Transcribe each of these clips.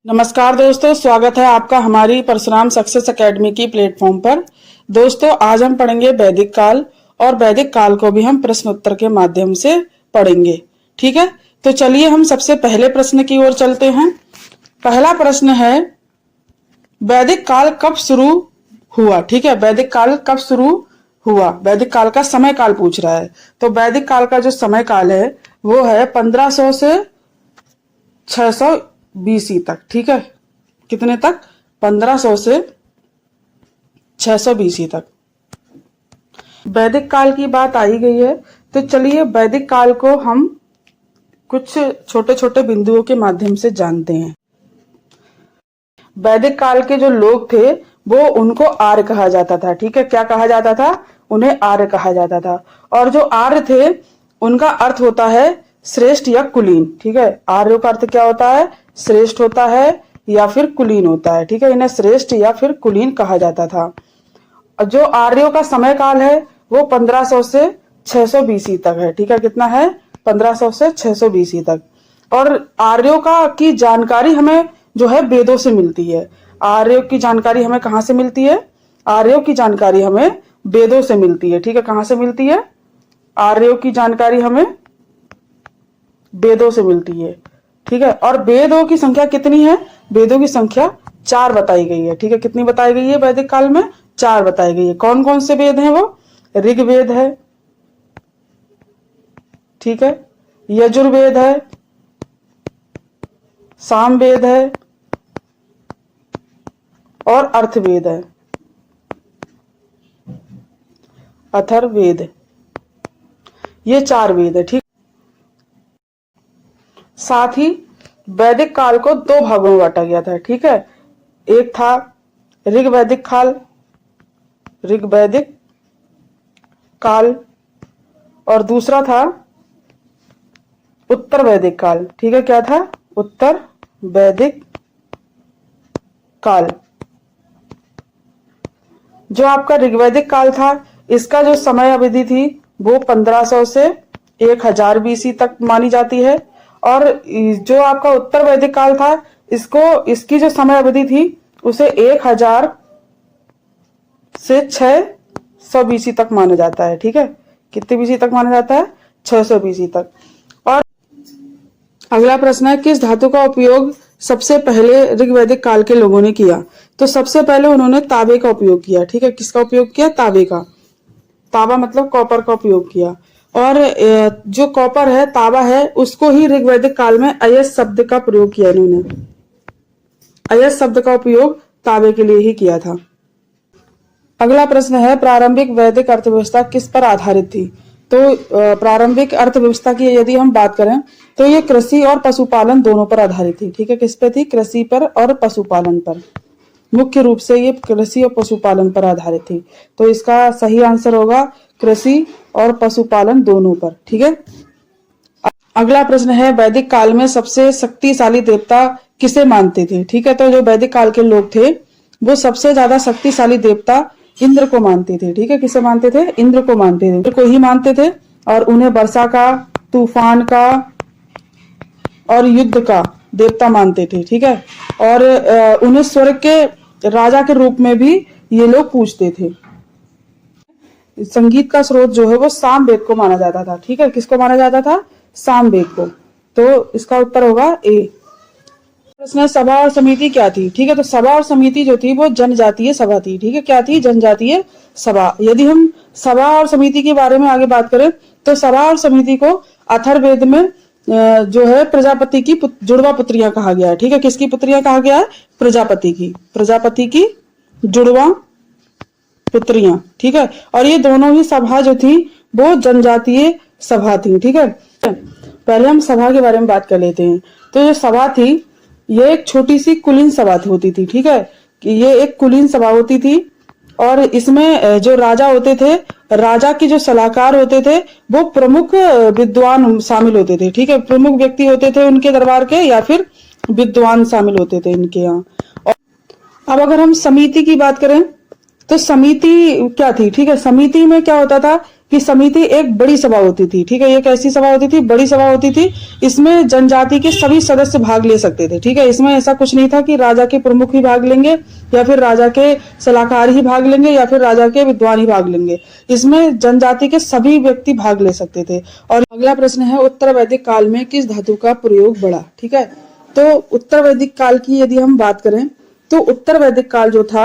नमस्कार दोस्तों, स्वागत है आपका हमारी परशुराम सक्सेस एकेडमी की प्लेटफॉर्म पर। दोस्तों, आज हम पढ़ेंगे वैदिक काल और वैदिक काल को भी हम प्रश्न उत्तर के माध्यम से पढ़ेंगे। ठीक है, तो चलिए हम सबसे पहले प्रश्न की ओर चलते हैं। पहला प्रश्न है, वैदिक काल कब शुरू हुआ? ठीक है, वैदिक काल कब शुरू हुआ? वैदिक काल का समय काल पूछ रहा है। तो वैदिक काल का जो समय काल है वो है 1500 से 600 BC तक। ठीक है, कितने तक? 1500 से 600 BC तक वैदिक काल की बात आई गई है। तो चलिए वैदिक काल को हम कुछ छोटे छोटे बिंदुओं के माध्यम से जानते हैं। वैदिक काल के जो लोग थे वो उनको आर्य कहा जाता था। ठीक है, क्या कहा जाता था? उन्हें आर्य कहा जाता था। और जो आर्य थे उनका अर्थ होता है श्रेष्ठ या कुलीन। ठीक है, आर्यों का अर्थ क्या होता है? श्रेष्ठ होता है या फिर कुलीन होता है। ठीक है, इन्हें श्रेष्ठ या फिर कुलीन कहा जाता था। जो आर्यों का समय काल है वो 1500 से 600 BC तक है। ठीक है, कितना है? 1500 से 600 BC तक। और आर्यों का की जानकारी हमें जो है वेदों से मिलती है। आर्यों की जानकारी हमें कहाँ से मिलती है? आर्यों की जानकारी हमें वेदों से मिलती है। ठीक है, कहाँ से मिलती है? आर्यों की जानकारी हमें वेदों से मिलती है। ठीक है, और वेदों की संख्या कितनी है? वेदों की संख्या 4 बताई गई है। ठीक है, कितनी बताई गई है वैदिक काल में? 4 बताई गई है। कौन कौन से वेद हैं वो? ऋग्वेद है, ठीक है, यजुर्वेद है, सामवेद है और अर्थवेद है, अथर्ववेद। ये 4 वेद है। ठीक, साथ ही वैदिक काल को 2 भागों में बांटा गया था। ठीक है, एक था ऋग्वैदिक काल, ऋग्वैदिक काल, और दूसरा था उत्तर वैदिक काल। ठीक है, क्या था? उत्तर वैदिक काल। जो आपका ऋग्वैदिक काल था इसका जो समय अवधि थी वो 1500 से 1000 BC तक मानी जाती है। और जो आपका उत्तर वैदिक काल था इसकी जो समय अवधि थी उसे 1000 से 600 BC तक माना जाता है। ठीक है, कितने BC तक माना जाता है? 600 BC तक। और अगला प्रश्न है, किस धातु का उपयोग सबसे पहले ऋग्वैदिक काल के लोगों ने किया? तो सबसे पहले उन्होंने तांबे का उपयोग किया। ठीक है, किसका उपयोग किया? तांबे का। तांबा मतलब कॉपर का उपयोग किया। और जो कॉपर है, तांबा है, उसको ही ऋग्वैदिक काल में अयस शब्द का प्रयोग किया इन्होंने। अयस शब्द का उपयोग तांबे के लिए ही किया था। अगला प्रश्न है, प्रारंभिक वैदिक अर्थव्यवस्था किस पर आधारित थी? तो प्रारंभिक अर्थव्यवस्था की यदि हम बात करें तो ये कृषि और पशुपालन दोनों पर आधारित थी। ठीक है, किस पे थी? कृषि पर और पशुपालन पर। मुख्य रूप से ये कृषि और पशुपालन पर आधारित थी। तो इसका सही आंसर होगा कृषि और पशुपालन दोनों पर। ठीक है, अगला प्रश्न है, वैदिक काल में सबसे शक्तिशाली देवता किसे मानते थे? ठीक है, तो जो वैदिक काल के लोग थे वो सबसे ज्यादा शक्तिशाली देवता इंद्र को मानते थे। ठीक है, किसे मानते थे? इंद्र को मानते थे, इंद्र को ही मानते थे। और उन्हें वर्षा का, तूफान का और युद्ध का देवता मानते थे। ठीक है, और उन्हें स्वर्ग के राजा के रूप में भी ये लोग पूजते थे। संगीत का स्रोत जो है वो सामवेद को माना जाता था। ठीक है, किसको माना जाता था? सामवेद को। तो इसका उत्तर होगा ए। प्रश्न है, सभा और समिति क्या थी? ठीक है, तो सभा और समिति जो थी वो जनजातीय सभा थी। ठीक है, क्या थी? जनजातीय सभा। यदि हम सभा और समिति के बारे में आगे बात करें तो सभा और समिति को अथर्ववेद में जो है प्रजापति की जुड़वा पुत्रियां कहा गया है। ठीक है, किसकी पुत्रियां कहा गया है? प्रजापति की। प्रजापति की जुड़वा पुत्रियां। ठीक है, और ये दोनों ही सभा जो थी वो जनजातीय सभा थी। ठीक है, पहले हम सभा के बारे में बात कर लेते हैं। तो जो सभा थी ये एक छोटी सी कुलीन सभा होती थी। ठीक है, ये एक कुलीन सभा होती थी और इसमें जो राजा होते थे, राजा के जो सलाहकार होते थे वो प्रमुख विद्वान शामिल होते थे। ठीक है, प्रमुख व्यक्ति होते थे उनके दरबार के या फिर विद्वान शामिल होते थे इनके यहाँ। और अब अगर हम समिति की बात करें तो समिति क्या थी? ठीक है, समिति में क्या होता था? कि समिति एक बड़ी सभा होती थी, ठीक है। ये कैसी सभा होती थी? बड़ी सभा होती थी। इसमें जनजाति के सभी सदस्य भाग ले सकते थे, ठीक है। इसमें ऐसा कुछ नहीं था कि राजा के प्रमुख ही भाग लेंगे या फिर राजा के सलाहकार ही भाग लेंगे या फिर राजा के विद्वान ही भाग लेंगे। इसमें जनजाति के सभी व्यक्ति भाग ले सकते थे। और अगला प्रश्न है, उत्तर वैदिक काल में किस धातु का प्रयोग बढ़ा, ठीक है। तो उत्तर वैदिक काल की यदि हम बात करें तो उत्तर वैदिक काल जो था,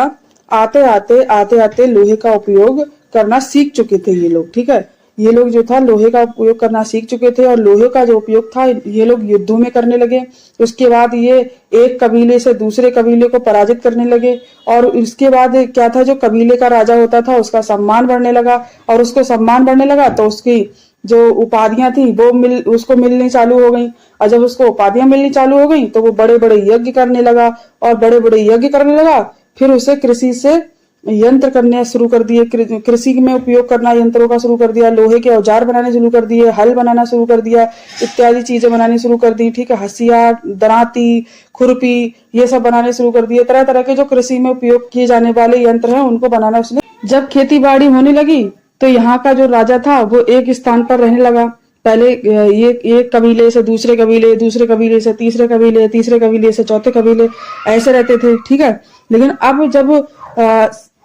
आते आते लोहे का उपयोग करना सीख चुके थे ये लोग, ठीक है। ये लोग जो था लोहे का उपयोग करना सीख चुके थे और लोहे का जो उपयोग था ये लोग युद्धों में करने लगे। उसके बाद ये एक कबीले से दूसरे कबीले को पराजित करने लगे और उसके बाद क्या था, जो कबीले का राजा होता था उसका सम्मान बढ़ने लगा और उसको सम्मान बढ़ने लगा तो उसकी जो उपाधियां थी वो उसको मिलनी चालू हो गई। और जब उसको उपाधियां मिलनी चालू हो गई तो वो बड़े बड़े यज्ञ करने लगा और बड़े बड़े यज्ञ करने लगा। फिर उसे कृषि से यंत्र करने शुरू कर दिए, कृषि में उपयोग करना यंत्रों का शुरू कर दिया, लोहे के औजार बनाने शुरू कर दिए, हल बनाना शुरू कर दिया, इत्यादि चीजें बनानी शुरू कर दी, ठीक है। हसिया, दराती, खुरपी, ये सब बनाने शुरू कर दिए। तरह तरह के जो कृषि में उपयोग किए जाने वाले यंत्र हैं उनको बनाना उसने। जब खेती बाड़ी होने लगी तो यहाँ का जो राजा था वो एक स्थान पर रहने लगा। पहले ये एक कबीले से दूसरे कबीले, दूसरे कबीले से तीसरे कबीले, तीसरे कबीले से चौथे कबीले, ऐसे रहते थे, ठीक है। लेकिन अब जब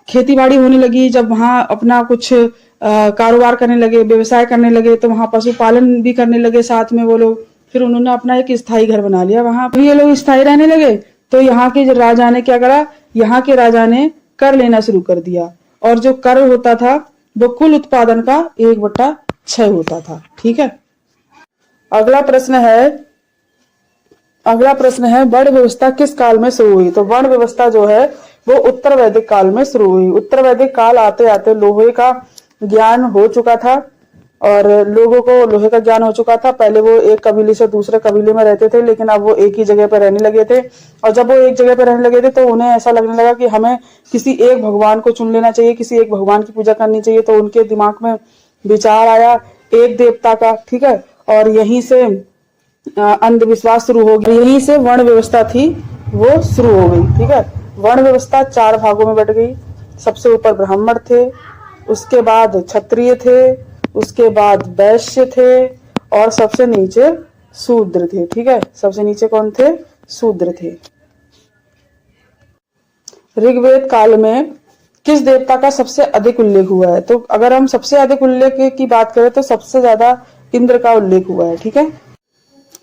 खेती बाड़ी होने लगी, जब वहां अपना कुछ कारोबार करने लगे, व्यवसाय करने लगे, तो वहां पशुपालन भी करने लगे साथ में वो लोग। फिर उन्होंने अपना एक स्थायी घर बना लिया, वहां ये लोग स्थायी रहने लगे। तो यहाँ के राजा ने क्या करा, यहाँ के राजा ने कर लेना शुरू कर दिया और जो कर होता था वो कुल उत्पादन का 1/6 होता था, ठीक है। अगला प्रश्न है वर्ण व्यवस्था किस काल में शुरू हुई? तो वर्ण व्यवस्था जो है वो उत्तर वैदिक काल में शुरू हुई। उत्तर वैदिक काल आते आते लोहे का ज्ञान हो चुका था और लोगों को लोहे का ज्ञान हो चुका था। पहले वो एक कबीले से दूसरे कबीले में रहते थे, लेकिन अब वो एक ही जगह पर रहने लगे थे। और जब वो एक जगह पर रहने लगे थे तो उन्हें ऐसा लगने लगा कि हमें किसी एक भगवान को चुन लेना चाहिए, किसी एक भगवान की पूजा करनी चाहिए। तो उनके दिमाग में विचार आया एक देवता का, ठीक है। और यहीं से अंधविश्वास शुरू हो गया, यहीं से वर्ण व्यवस्था थी वो शुरू हो गई, ठीक है। वर्ण व्यवस्था 4 भागों में बट गई। सबसे ऊपर ब्राह्मण थे, उसके बाद क्षत्रिय थे, उसके बाद वैश्य थे और सबसे नीचे शूद्र थे, ठीक है। सबसे नीचे कौन थे? शूद्र थे। ऋग्वेद काल में किस देवता का सबसे अधिक उल्लेख हुआ है? तो अगर हम सबसे अधिक उल्लेख की बात करें तो सबसे ज्यादा इंद्र का उल्लेख हुआ है, ठीक है।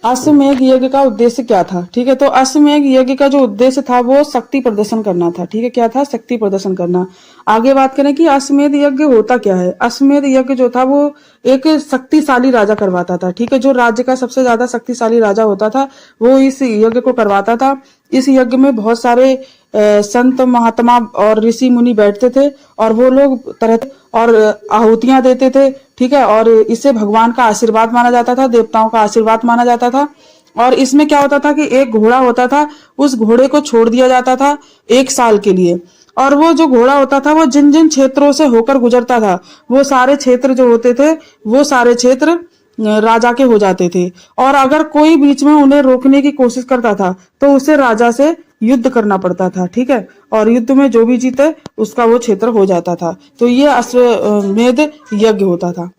अश्वमेध यज्ञ का उद्देश्य क्या था? ठीक है, तो अश्वमेध यज्ञ का जो उद्देश्य था वो शक्ति प्रदर्शन करना था, ठीक है। क्या था? शक्ति प्रदर्शन करना। आगे बात करें कि अश्वमेध यज्ञ होता क्या है। अश्वमेध यज्ञ जो था वो एक शक्तिशाली राजा करवाता था, ठीक है। जो राज्य का सबसे ज्यादा शक्तिशाली राजा होता था वो इस यज्ञ को करवाता था। इस यज्ञ में बहुत सारे संत महात्मा और ऋषि मुनि बैठते थे और वो लोग तरह और आहुतियां देते थे, ठीक है। और इसे भगवान का आशीर्वाद माना जाता था, देवताओं का आशीर्वाद माना जाता था। और इसमें क्या होता था कि एक घोड़ा होता था, उस घोड़े को छोड़ दिया जाता था 1 साल के लिए। और वो जो घोड़ा होता था वो जिन जिन क्षेत्रों से होकर गुजरता था वो सारे क्षेत्र जो होते थे वो सारे क्षेत्र राजा के हो जाते थे। और अगर कोई बीच में उन्हें रोकने की कोशिश करता था तो उसे राजा से युद्ध करना पड़ता था, ठीक है। और युद्ध में जो भी जीते उसका वो क्षेत्र हो जाता था। तो ये अश्वमेध यज्ञ होता था।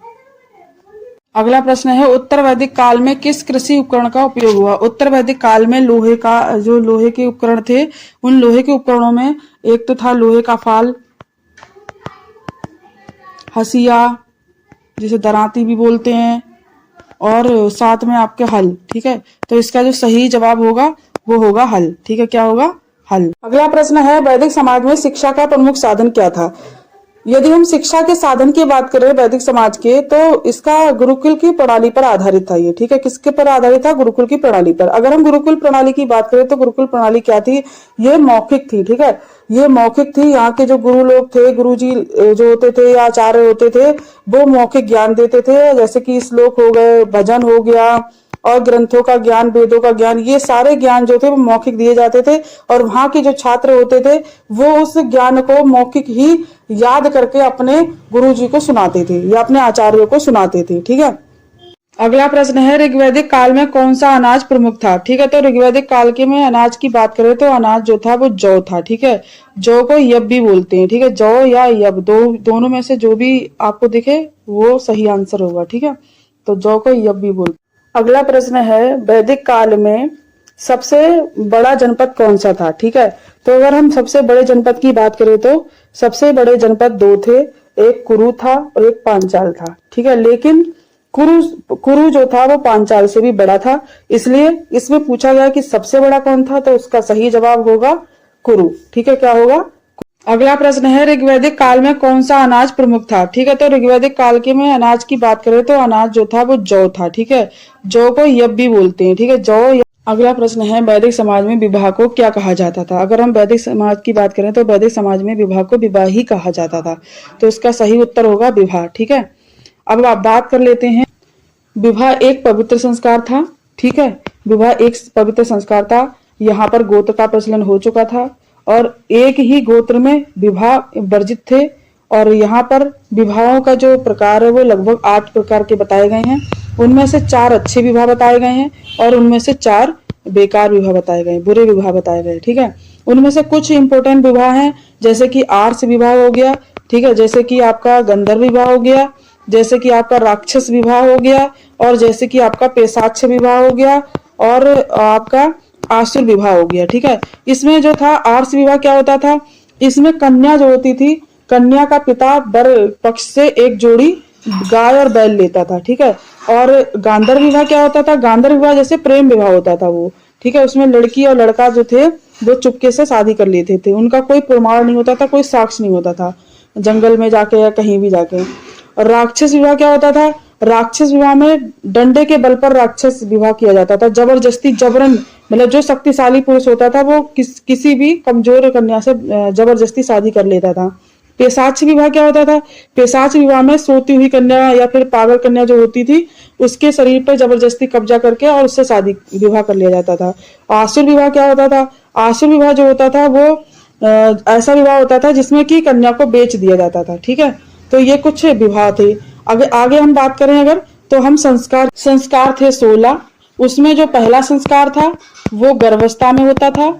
अगला प्रश्न है उत्तर वैदिक काल में किस कृषि उपकरण का उपयोग हुआ? उत्तर वैदिक काल में लोहे के उपकरण थे, उन लोहे के उपकरणों में एक तो था लोहे का फाल, हसिया जिसे दराती भी बोलते हैं, और साथ में आपके हल, ठीक है। तो इसका जो सही जवाब होगा वो होगा हल, ठीक है। क्या होगा? हल। अगला प्रश्न है वैदिक समाज में शिक्षा का प्रमुख साधन क्या था? यदि हम शिक्षा के साधन की बात करें वैदिक समाज के तो इसका गुरुकुल की प्रणाली पर आधारित था ये, ठीक है। किसके पर आधारित था? गुरुकुल की प्रणाली पर। अगर हम गुरुकुल प्रणाली की बात करें तो गुरुकुल प्रणाली क्या थी? ये मौखिक थी, ठीक है। ये मौखिक थी। यहाँ के जो गुरु लोग थे, गुरुजी जो होते थे या आचार्य होते थे वो मौखिक ज्ञान देते थे, जैसे कि श्लोक हो गए, भजन हो गया और ग्रंथों का ज्ञान, वेदों का ज्ञान, ये सारे ज्ञान जो थे वो मौखिक दिए जाते थे। और वहां के जो छात्र होते थे वो उस ज्ञान को मौखिक ही याद करके अपने गुरुजी को सुनाते थे या अपने आचार्यों को सुनाते थे, ठीक है। अगला प्रश्न है, ऋग्वैदिक काल में कौन सा अनाज प्रमुख था? ठीक है, तो ऋग्वैदिक काल के में अनाज की बात करें तो अनाज जो था वो जौ था। ठीक है, जौ को यब भी बोलते हैं। ठीक है, जौ या यब दोनों में से जो भी आपको दिखे वो सही आंसर होगा। ठीक है, तो जौ को यब भी बोलते हैं। अगला प्रश्न है, वैदिक काल में सबसे बड़ा जनपद कौन सा था? ठीक है, तो अगर हम सबसे बड़े जनपद की बात करें तो सबसे बड़े जनपद दो थे, एक कुरु था और एक पांचाल था। ठीक है, लेकिन कुरु जो था वो पांचाल से भी बड़ा था, इसलिए इसमें पूछा गया कि सबसे बड़ा कौन था, तो उसका सही जवाब होगा कुरु। ठीक है, क्या होगा? अगला प्रश्न है, ऋग्वैदिक काल में कौन सा अनाज प्रमुख था? ठीक है, तो ऋग्वैदिक काल के में अनाज की बात करें तो अनाज जो था वो जौ था। ठीक है, जौ को यब भी बोलते हैं। ठीक है, जौ। अगला प्रश्न है, वैदिक समाज में विवाह को क्या कहा जाता था? अगर हम वैदिक समाज की बात करें तो वैदिक समाज में विवाह को विवाह ही कहा जाता था, तो इसका सही उत्तर होगा विवाह। ठीक है, अब आप बात कर लेते हैं, विवाह एक पवित्र संस्कार था। ठीक है, विवाह एक पवित्र संस्कार था। यहाँ पर गोत्र का प्रचलन हो चुका था और एक ही गोत्र में विवाह वर्जित थे, और यहाँ पर विवाहों का जो प्रकार है वो लगभग 8 प्रकार के बताए गए हैं। उनमें से 4 अच्छे विवाह बताए गए हैं और उनमें से 4 बेकार विवाह बताए गए, बुरे विवाह बताए गए। ठीक है, उनमें से कुछ इंपॉर्टेंट विवाह हैं, जैसे कि आर्ष विवाह हो गया। ठीक है, जैसे कि आपका गंधर्व विवाह हो गया, जैसे कि आपका राक्षस विवाह हो गया, और जैसे कि आपका पेशाच्छ विवाह हो गया, और आपका आसुर विवाह हो गया। ठीक है, इसमें जो था आर्ष विवाह क्या होता था, इसमें कन्या जो होती थी, कन्या का पिता वर पक्ष से एक जोड़ी गाय और बैल लेता था। ठीक है, और गांधर्व विवाह क्या होता था, गांधर्व विवाह जैसे प्रेम विवाह होता था वो। ठीक है, उसमें लड़की और लड़का जो थे वो चुपके से शादी कर लेते थे, उनका कोई प्रमाण नहीं होता था, कोई साक्ष्य नहीं होता था, जंगल में जाके या कहीं भी जाके। और राक्षस विवाह क्या होता था, राक्षस विवाह में डंडे के बल पर राक्षस विवाह किया जाता था, जबरदस्ती जबरन, मतलब जो शक्तिशाली पुरुष होता था वो किसी भी कमजोर कन्या से जबरदस्ती शादी कर लेता था। पेशाच विवाह क्या होता था, पेशाच विवाह में सोती हुई कन्या या फिर पागल कन्या जो होती थी उसके शरीर पर जबरदस्ती कब्जा करके और उससे शादी विवाह कर लिया जाता था। आसुर विवाह क्या होता था, आसुर विवाह जो होता था वो ऐसा विवाह होता था जिसमें कि कन्या को बेच दिया जाता था। ठीक है, तो ये कुछ विवाह थे। अगर आगे हम बात करें अगर, तो हम संस्कार थे 16। उसमें जो पहला संस्कार था वो गर्भावस्था में होता था,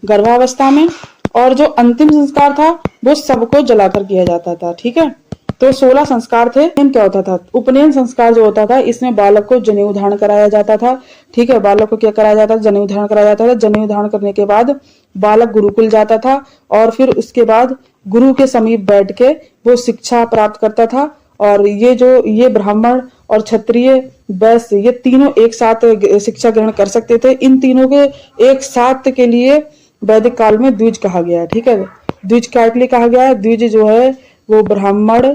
गर्भावस्था में, और जो अंतिम संस्कार था वो सबको जलाकर किया जाता था। ठीक है, तो 16 संस्कार थे। क्या होता था, उपनयन संस्कार जो होता था इसमें बालक को जनेऊ धारण कराया जाता था। ठीक है, बालक को क्या कराया जाता था, जनेऊ धारण कराया जाता था। जनेऊ धारण करने के बाद बालक गुरुकुल जाता था और फिर उसके बाद गुरु के समीप बैठ के वो शिक्षा प्राप्त करता था। और ये ब्राह्मण और क्षत्रिय वैश्य ये तीनों एक साथ शिक्षा ग्रहण कर सकते थे। इन तीनों के एक साथ के लिए वैदिक काल में द्विज कहा गया है। ठीक है, द्विज क्या के लिए कहा गया है, द्विज जो है वो ब्राह्मण,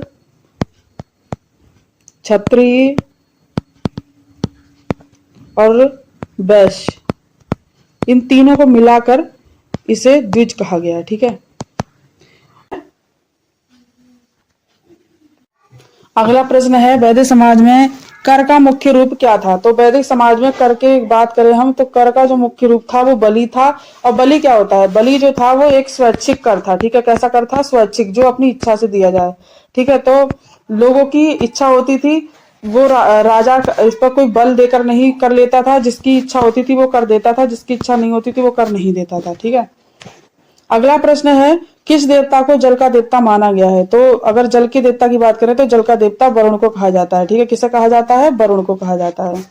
क्षत्रिय और वैश्य, इन तीनों को मिलाकर इसे द्विज कहा गया है। ठीक है, अगला प्रश्न है, वैदिक समाज में कर का मुख्य रूप क्या था? तो वैदिक समाज में कर की बात करें हम तो कर का जो मुख्य रूप था वो बलि था। और बलि क्या होता है, बलि जो था वो एक स्वैच्छिक कर था। ठीक है, कैसा कर था, स्वैच्छिक, जो अपनी इच्छा से दिया जाए। ठीक है, तो लोगों की इच्छा होती थी, वो राजा इस पर कोई बल देकर नहीं कर लेता था, जिसकी इच्छा होती थी वो कर देता था, जिसकी इच्छा नहीं होती थी वो कर नहीं देता था। ठीक है, अगला प्रश्न है, किस देवता को जल का देवता माना गया है? तो अगर जल के देवता की बात करें तो जल का देवता वरुण को कहा जाता है। ठीक है, किसे कहा जाता है, वरुण को कहा जाता है।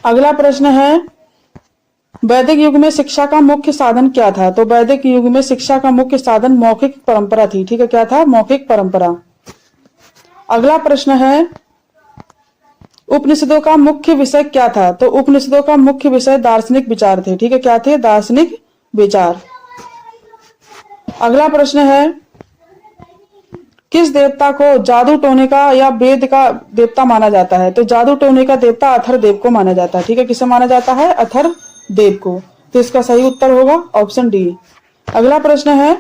अगला प्रश्न है, वैदिक युग में शिक्षा का मुख्य साधन क्या था? तो वैदिक युग में शिक्षा का मुख्य साधन मौखिक परंपरा थी। ठीक है, क्या था, मौखिक परंपरा। अगला प्रश्न है, उपनिषदों का मुख्य विषय क्या था? तो उपनिषदों का मुख्य विषय दार्शनिक विचार थे। ठीक है, क्या थे, दार्शनिक विचार। अगला प्रश्न है, किस देवता को जादू टोने का या वेद का देवता माना जाता है? तो जादू टोने का देवता अथर्वदेव को माना जाता है। ठीक है, किसे माना जाता है, अथर्वदेव को। तो इसका सही उत्तर होगा ऑप्शन डी। अगला प्रश्न है,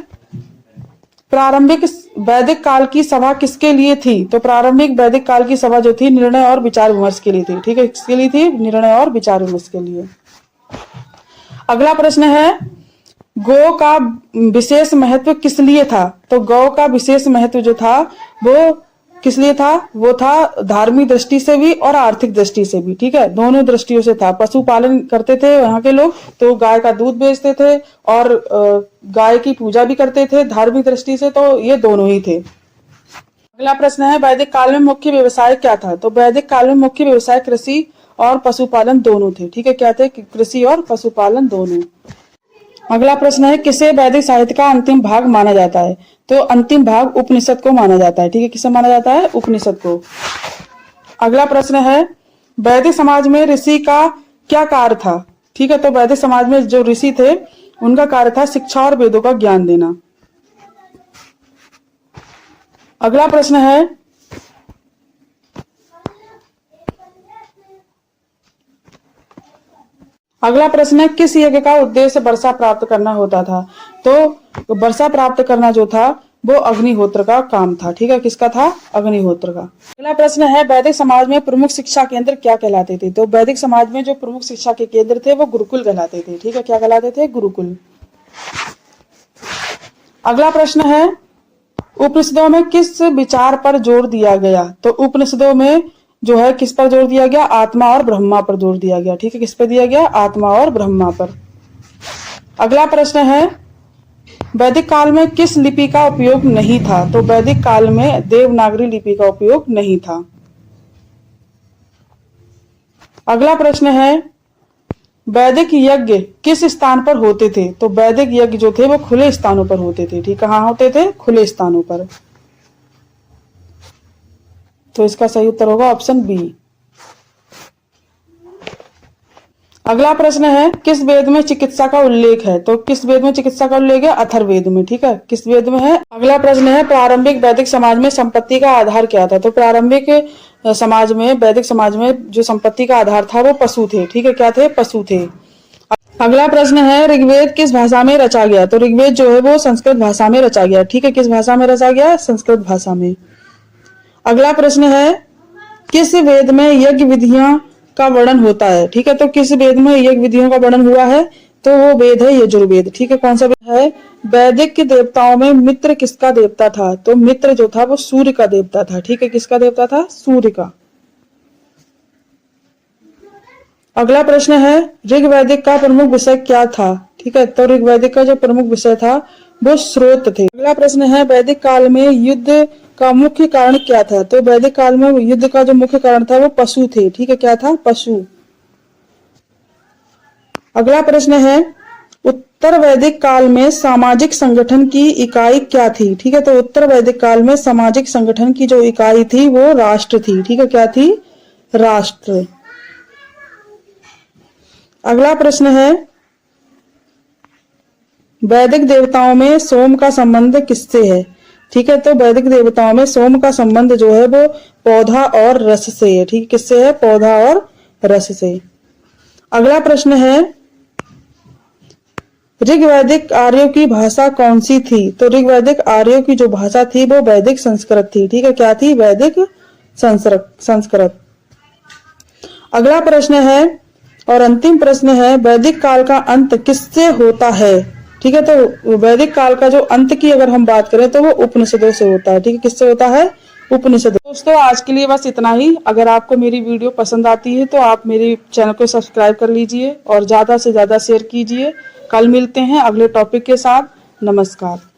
प्रारंभिक वैदिक काल की सभा किसके लिए थी? तो प्रारंभिक वैदिक काल की सभा जो थी निर्णय और विचार विमर्श के लिए थी। ठीक है, किसके लिए थी, निर्णय और विचार विमर्श के लिए। अगला प्रश्न है, गौ का विशेष महत्व किस लिए था? तो गौ का विशेष महत्व जो था वो किस लिए था? वो था धार्मिक दृष्टि से भी और आर्थिक दृष्टि से भी, ठीक है, दोनों दृष्टियों से था। पशुपालन करते थे वहां के लोग, तो गाय का दूध बेचते थे और गाय की पूजा भी करते थे धार्मिक दृष्टि से, तो ये दोनों ही थे। अगला प्रश्न है, वैदिक काल में मुख्य व्यवसाय क्या था? तो वैदिक काल में मुख्य व्यवसाय कृषि और पशुपालन दोनों थे, ठीक है, क्या थे? कृषि और पशुपालन दोनों। अगला प्रश्न है, किसे वैदिक साहित्य का अंतिम भाग माना जाता है? तो अंतिम भाग उपनिषद को माना जाता है, ठीक है, किसे माना जाता है? उपनिषद को। अगला प्रश्न है, वैदिक समाज में ऋषि का क्या कार्य था? ठीक है, तो वैदिक समाज में जो ऋषि थे उनका कार्य था शिक्षा और वेदों का ज्ञान देना। अगला प्रश्न है, किस यज्ञ का उद्देश्य वर्षा प्राप्त करना होता था? तो वर्षा प्राप्त करना जो था वो अग्निहोत्र का काम था, ठीक है, किसका था? अग्निहोत्र का। अगला प्रश्न है, वैदिक समाज में प्रमुख शिक्षा केंद्र क्या कहलाते थे? तो वैदिक समाज में जो प्रमुख शिक्षा के केंद्र थे वो गुरुकुल कहलाते थे, ठीक है, क्या कहलाते थे? गुरुकुल। अगला प्रश्न है, उपनिषदों में किस विचार पर जोर दिया गया? तो उपनिषदों में जो है किस पर जोर दिया गया? आत्मा और ब्रह्मा पर जोर दिया गया, ठीक है, किस पर दिया गया? आत्मा और ब्रह्मा पर। अगला प्रश्न है, वैदिक काल में किस लिपि का उपयोग नहीं था? तो वैदिक काल में देवनागरी लिपि का उपयोग नहीं था। अगला प्रश्न है, वैदिक यज्ञ किस स्थान पर होते थे? तो वैदिक यज्ञ जो थे वो खुले स्थानों पर होते थे, ठीक, कहाँ होते थे? खुले स्थानों पर। तो इसका सही उत्तर होगा ऑप्शन बी। अगला प्रश्न है, किस वेद में चिकित्सा का उल्लेख है? तो किस वेद में चिकित्सा का उल्लेख है? अथर्ववेद में, ठीक है, किस वेद में है? अगला प्रश्न है, प्रारंभिक वैदिक समाज में संपत्ति का आधार क्या था? तो प्रारंभिक समाज में, वैदिक समाज में जो संपत्ति का आधार था वो पशु थे, ठीक है, क्या थे? पशु थे। अगला प्रश्न है, ऋग्वेद किस भाषा में रचा गया? तो ऋग्वेद जो है वो संस्कृत भाषा में रचा गया, ठीक है, किस भाषा में रचा गया? संस्कृत भाषा में। अगला प्रश्न है, किस वेद में यज्ञ विधियां का वर्णन होता है? ठीक है, तो किस वेद में यज्ञ विधियों का वर्णन हुआ है? तो वो वेद है यजुर्वेद, ठीक है, कौन सा वेद है? वैदिक के देवताओं में मित्र किसका देवता था? तो मित्र जो था वो सूर्य का देवता था, ठीक है, किसका देवता था? सूर्य का। अगला प्रश्न है, ऋग्वैदिक का प्रमुख विषय क्या था? ठीक है, तो ऋग्वैदिक का जो प्रमुख विषय था वो स्रोत थे। अगला प्रश्न है, वैदिक काल में युद्ध का मुख्य कारण क्या था? तो वैदिक काल में युद्ध का जो मुख्य कारण था वो पशु थे, ठीक है, क्या था? पशु। अगला प्रश्न है, उत्तर वैदिक काल में सामाजिक संगठन की इकाई क्या थी? ठीक है, तो उत्तर वैदिक काल में सामाजिक संगठन की जो इकाई थी वो राष्ट्र थी, ठीक है, क्या थी? राष्ट्र। अगला प्रश्न है, वैदिक देवताओं में सोम का संबंध किससे है? ठीक है, तो वैदिक देवताओं में सोम का संबंध जो है वो पौधा और रस से है, ठीक, किससे है? पौधा और रस से। अगला प्रश्न है, ऋग्वैदिक आर्यों की भाषा कौन सी थी? तो ऋग्वैदिक आर्यों की जो भाषा थी वो वैदिक संस्कृत थी, ठीक है, क्या थी? वैदिक संस्कृत। अगला प्रश्न है और अंतिम प्रश्न है, वैदिक काल का अंत किससे होता है? ठीक है, तो वैदिक काल का जो अंत की अगर हम बात करें तो वो उपनिषदों से होता है, ठीक है, किससे होता है? उपनिषदों। दोस्तों, आज के लिए बस इतना ही। अगर आपको मेरी वीडियो पसंद आती है तो आप मेरे चैनल को सब्सक्राइब कर लीजिए और ज्यादा से ज्यादा शेयर कीजिए। कल मिलते हैं अगले टॉपिक के साथ। नमस्कार।